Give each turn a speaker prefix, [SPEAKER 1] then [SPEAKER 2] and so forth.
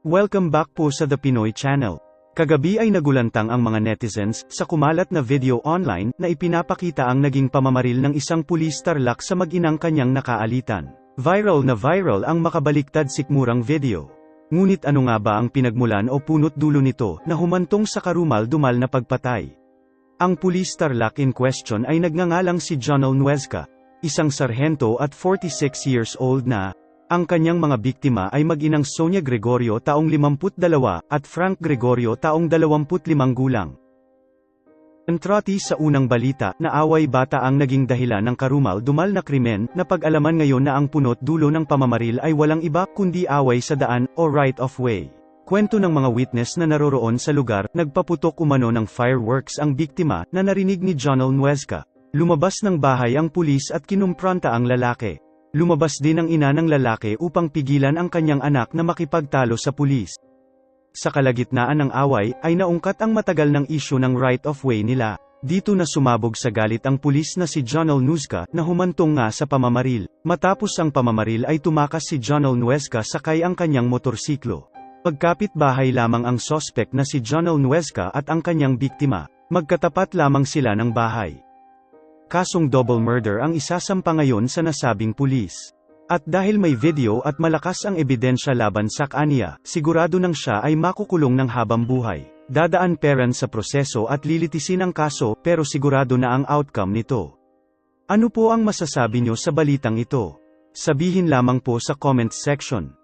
[SPEAKER 1] Welcome back po sa The Pinoy Channel. Kagabi ay nagulantang ang mga netizens sa kumalat na video online na ipinapakita ang naging pamamaril ng isang pulis tarlac sa mag-inang kanyang nakaalitan. Viral ang makabaliktad sikmurang video. Ngunit ano nga ba ang pinagmulan o punot dulo nito na humantong sa karumal-dumal na pagpatay? Ang pulis tarlac in question ay nagngangalang si Jonel Nuezca, isang sarhento at 46 years old na. Ang kanyang mga biktima ay mag-inang Sonia Gregorio taong 52 at Frank Gregorio taong 25 gulang. Entrati sa unang balita na away bata ang naging dahilan ng karumal-dumal na krimen na pag-alaman ngayon na ang punot dulo ng pamamaril ay walang iba kundi away sa daan o right of way. Kwento ng mga witness na naroroon sa lugar, nagpaputok umano ng fireworks ang biktima na narinig ni Jonel Nuezca. Lumabas ng bahay ang pulis at kinumpronta ang lalaki. Lumabas din ang ina ng lalaki upang pigilan ang kanyang anak na makipagtalo sa pulis. Sa kalagitnaan ng away, ay naungkat ang matagal ng isyu ng right of way nila. Dito na sumabog sa galit ang pulis na si Jonel Nuezca na humantong nga sa pamamaril. Matapos ang pamamaril ay tumakas si Jonel Nuezca sakay ang kanyang motorsiklo. Magkapit bahay lamang ang sospek na si Jonel Nuezca at ang kanyang biktima. Magkatapat lamang sila ng bahay. Kasong double murder ang isasampa ngayon sa nasabing pulis. At dahil may video at malakas ang ebidensya laban sa kanya, sigurado nang siya ay makukulong ng habang buhay. Dadaan peran sa proseso at lilitisin ang kaso pero sigurado na ang outcome nito. Ano po ang masasabi nyo sa balitang ito? Sabihin lamang po sa comment section.